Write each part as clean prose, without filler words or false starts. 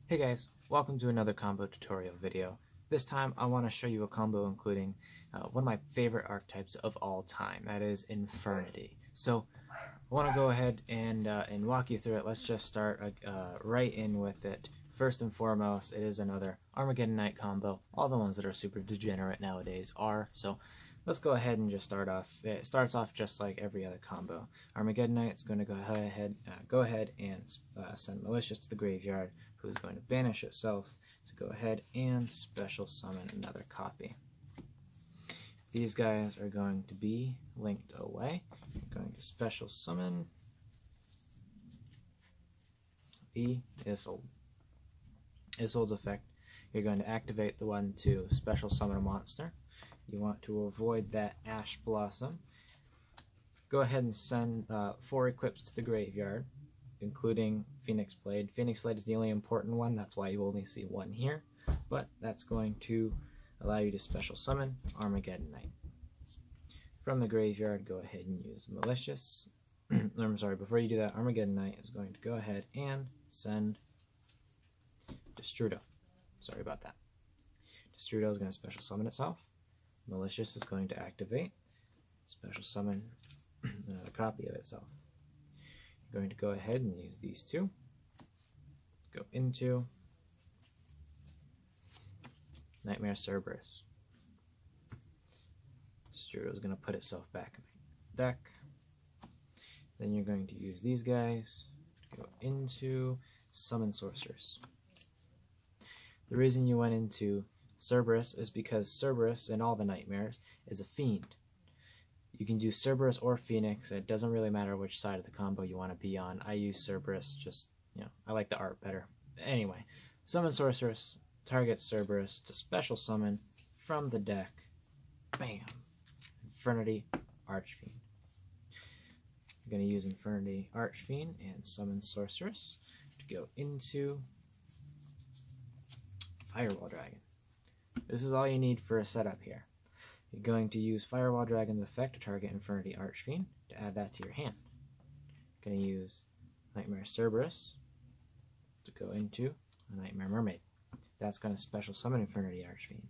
Hey guys, welcome to another combo tutorial video. This time I want to show you a combo including one of my favorite archetypes of all time, that is Infernity. So I want to go ahead and walk you through it. Let's just start right in with it. First and foremost, it is another Armageddon Knight combo. All the ones that are super degenerate nowadays are, so let's go ahead and just start off. It starts off just like every other combo. Armageddon Knight is going to go ahead and send Malicious to the graveyard, who's going to banish itself to go ahead and special summon another copy. These guys are going to be linked away. You're going to special summon the Isolde. Isolde's effect, you're going to activate the one to special summon a monster. You want to avoid that Ash Blossom. Go ahead and send 4 equips to the graveyard, including Phoenix Blade. Phoenix Blade is the only important one, that's why you only see one here, but that's going to allow you to special summon Armageddon Knight. From the graveyard, go ahead and use Malicious. I'm sorry, before you do that, Armageddon Knight is going to go ahead and send Destrudo. Sorry about that. Destrudo is going to special summon itself. Malicious is going to activate, special summon another copy of itself. You're going to go ahead and use these two. Go into Nightmare Cerberus. Destrudo is going to put itself back in the deck. Then you're going to use these guys to go into Summon Sorceress. The reason you went into Cerberus is because Cerberus in all the nightmares is a fiend. You can do Cerberus or Phoenix. It doesn't really matter which side of the combo you want to be on. I use Cerberus, just, I like the art better. Anyway, Summon Sorceress, target Cerberus to special summon from the deck. Bam! Infernity Archfiend. I'm going to use Infernity Archfiend and Summon Sorceress to go into Firewall Dragon. This is all you need for a setup here. You're going to use Firewall Dragon's effect to target Infernity Archfiend to add that to your hand. You're going to use Nightmare Cerberus to go into a Nightmare Mermaid. That's going to special summon Infernity Archfiend,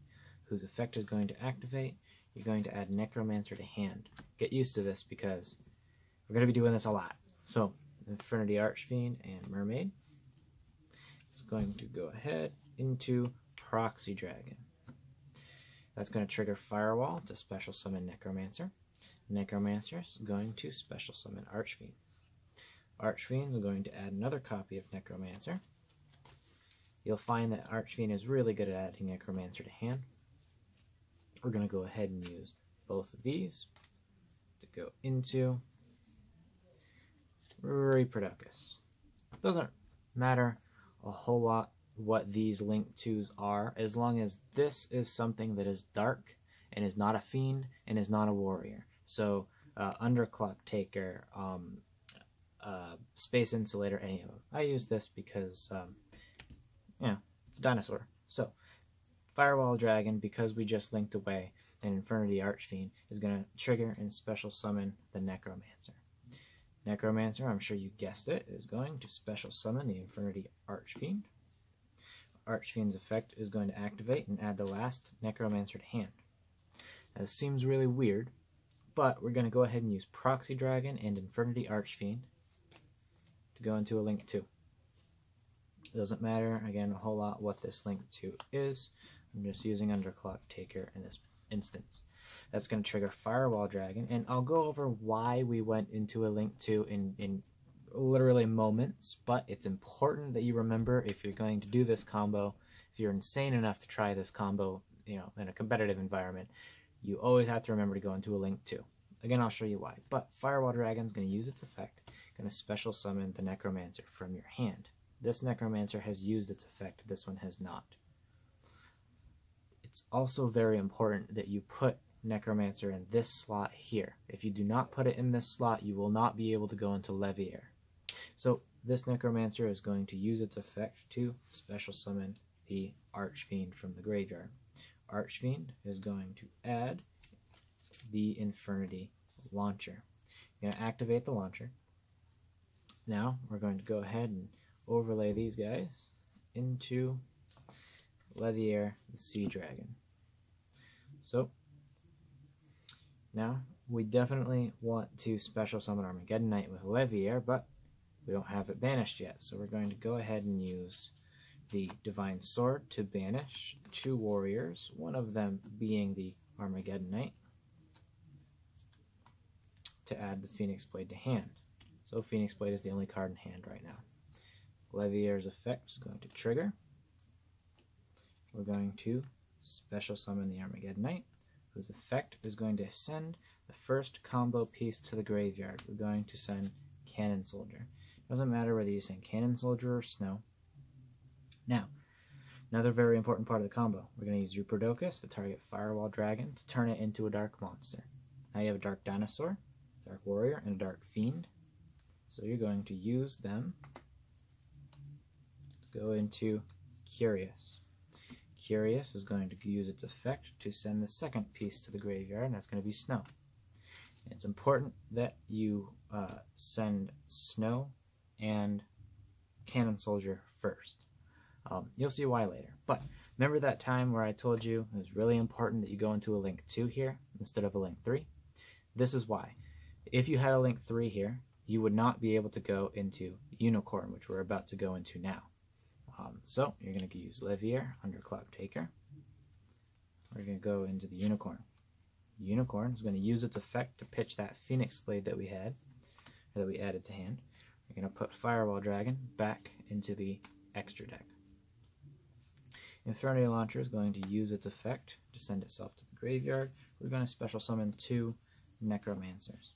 whose effect is going to activate. You're going to add Necromancer to hand. Get used to this because we're going to be doing this a lot. So, Infernity Archfiend and Mermaid is going to go ahead into Proxy Dragon. That's going to trigger Firewall to special summon Necromancer. Necromancer is going to special summon Archfiend. Archfiend is going to add another copy of Necromancer. You'll find that Archfiend is really good at adding Necromancer to hand. We're going to go ahead and use both of these to go into Reproducus. Doesn't matter a whole lot what these link twos are, as long as this is something that is dark and is not a fiend and is not a warrior. So Underclock Taker, Space Insulator, any of them. I use this because it's a dinosaur. So Firewall Dragon, because we just linked away an Infernity Archfiend, is going to trigger and special summon the Necromancer. Necromancer, I'm sure you guessed it, is going to special summon the Infernity Archfiend. Archfiend's effect is going to activate and add the last Necromancer to hand. Now, this seems really weird, but we're going to go ahead and use Proxy Dragon and Infernity Archfiend to go into a Link 2. It doesn't matter, again, a whole lot what this Link 2 is. I'm just using Underclock Taker in this instance. That's going to trigger Firewall Dragon, and I'll go over why we went into a Link 2 in literally moments, but it's important that you remember if you're going to do this combo, if you're insane enough to try this combo, in a competitive environment, you always have to remember to go into a Link 2. Again, I'll show you why. But Firewall Dragon is going to use its effect, going to special summon the Necromancer from your hand. This Necromancer has used its effect, this one has not. It's also very important that you put Necromancer in this slot here. If you do not put it in this slot, you will not be able to go into Leviair. So this Necromancer is going to use its effect to special summon the Archfiend from the graveyard. Archfiend is going to add the Infernity Launcher. You're going to activate the launcher. Now we're going to go ahead and overlay these guys into Leviair, the Sea Dragon. So now we definitely want to special summon Armageddon Knight with Leviair, but we don't have it banished yet. So we're going to go ahead and use the Divine Sword to banish 2 warriors, one of them being the Armageddon Knight, to add the Phoenix Blade to hand. So Phoenix Blade is the only card in hand right now. Leviair's effect is going to trigger. We're going to special summon the Armageddon Knight, whose effect is going to send the first combo piece to the graveyard. We're going to send Cannon Soldier. It doesn't matter whether you send Cannon Soldier or Snow. Now, another very important part of the combo. We're going to use Ruperdocus to target Firewall Dragon to turn it into a Dark Monster. Now you have a Dark Dinosaur, Dark Warrior, and a Dark Fiend. So you're going to use them to go into Curious. Curious is going to use its effect to send the second piece to the graveyard, and that's going to be Snow. And it's important that you send Snow and Cannon Soldier first. You'll see why later. But remember that time where I told you it was really important that you go into a Link 2 here instead of a Link 3? This is why. If you had a Link 3 here, you would not be able to go into Unicorn, which we're about to go into now. So you're going to use Leviair, Underclock Taker. We're going to go into the Unicorn. Unicorn is going to use its effect to pitch that Phoenix Blade that we had, or that we added to hand. We're going to put Firewall Dragon back into the extra deck. Infernity Launcher is going to use its effect to send itself to the graveyard. We're going to special summon 2 Necromancers.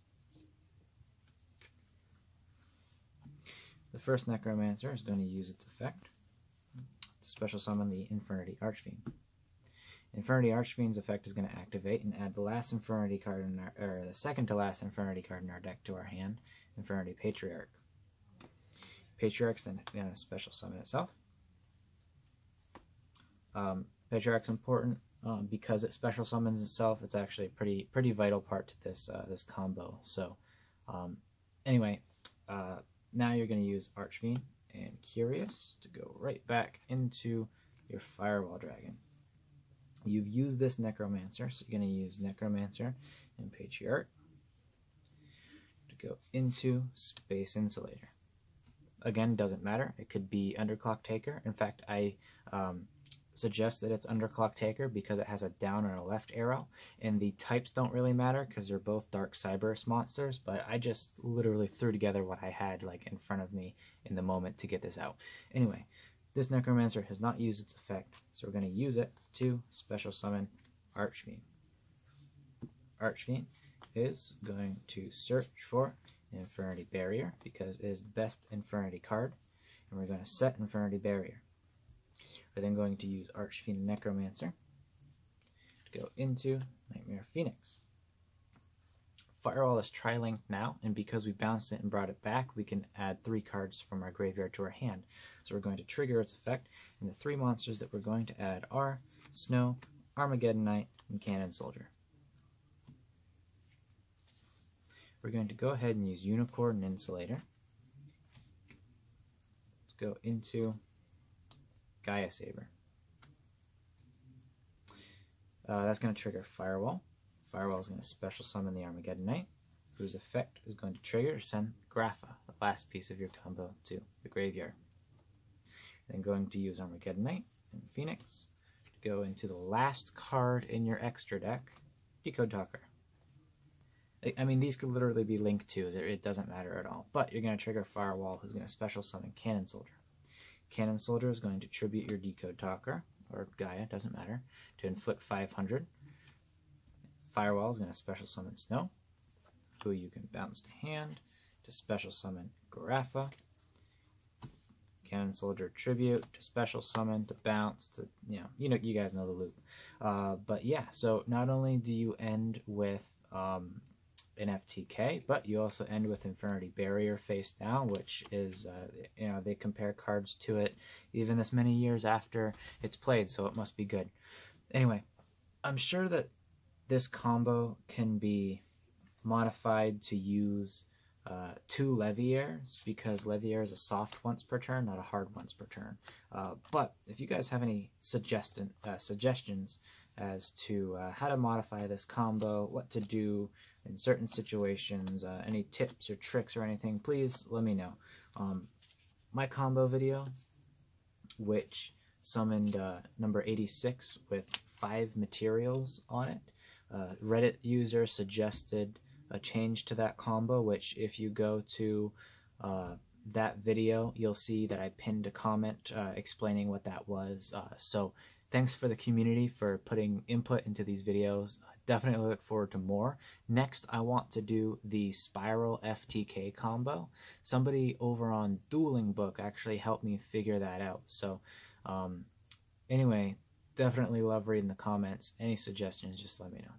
The first Necromancer is going to use its effect to special summon the Infernity Archfiend. Infernity Archfiend's effect is going to activate and add the last Infernity card in our, or the second to last Infernity card in our deck to our hand, Infernity Patriarch. Patriarch's then going to special summon itself. Patriarch's important because it special summons itself. It's actually a pretty vital part to this this combo. So anyway, now you're going to use Archfiend and Curious to go right back into your Firewall Dragon. You've used this Necromancer, so you're going to use Necromancer and Patriarch to go into Space Insulator. Again, doesn't matter. It could be Underclock Taker. In fact, I suggest that it's Underclock Taker because it has a down and a left arrow, and the types don't really matter because they're both Dark Cyberus monsters, but I just literally threw together what I had like in front of me in the moment to get this out. Anyway, this Necromancer has not used its effect, so we're going to use it to special summon Archfiend. Archfiend is going to search for Infernity Barrier because it is the best Infernity card, and we're going to set Infernity Barrier. We're then going to use Archfiend and Necromancer to go into Nightmare Phoenix. Firewall is tri-linked now, and because we bounced it and brought it back, we can add 3 cards from our graveyard to our hand. So we're going to trigger its effect, and the 3 monsters that we're going to add are Snow, Armageddon Knight, and Cannon Soldier. We're going to go ahead and use Unicorn and Insulator to go into Gaia Saber. That's going to trigger Firewall. Firewall is going to special summon the Armageddon Knight, whose effect is going to trigger to send Grapha, the last piece of your combo, to the graveyard. Then going to use Armageddon Knight and Phoenix to go into the last card in your extra deck, Decode Talker. I mean, these could literally be linked to, it doesn't matter at all. But you're going to trigger Firewall, who's going to special summon Cannon Soldier. Cannon Soldier is going to tribute your Decode Talker, or Gaia, doesn't matter, to inflict 500. Firewall is going to special summon Snow, who you can bounce to hand to special summon Grapha. Cannon Soldier tribute to special summon to bounce to, you guys know the loop. But yeah, so not only do you end with an FTK, but you also end with Infernity Barrier face down, which is, they compare cards to it even this many years after it's played, so it must be good. Anyway, I'm sure that this combo can be modified to use 2 Leviers, because Levier is a soft once per turn, not a hard once per turn. But if you guys have any suggestions as to how to modify this combo, what to do in certain situations, any tips or tricks or anything, please let me know. My combo video, which summoned number 86 with 5 materials on it, Reddit user suggested a change to that combo, which if you go to that video, you'll see that I pinned a comment explaining what that was. So thanks for the community for putting input into these videos. Definitely look forward to more. Next, I want to do the Spiral FTK combo. Somebody over on Dueling Book actually helped me figure that out. So anyway, definitely love reading the comments. Any suggestions, just let me know.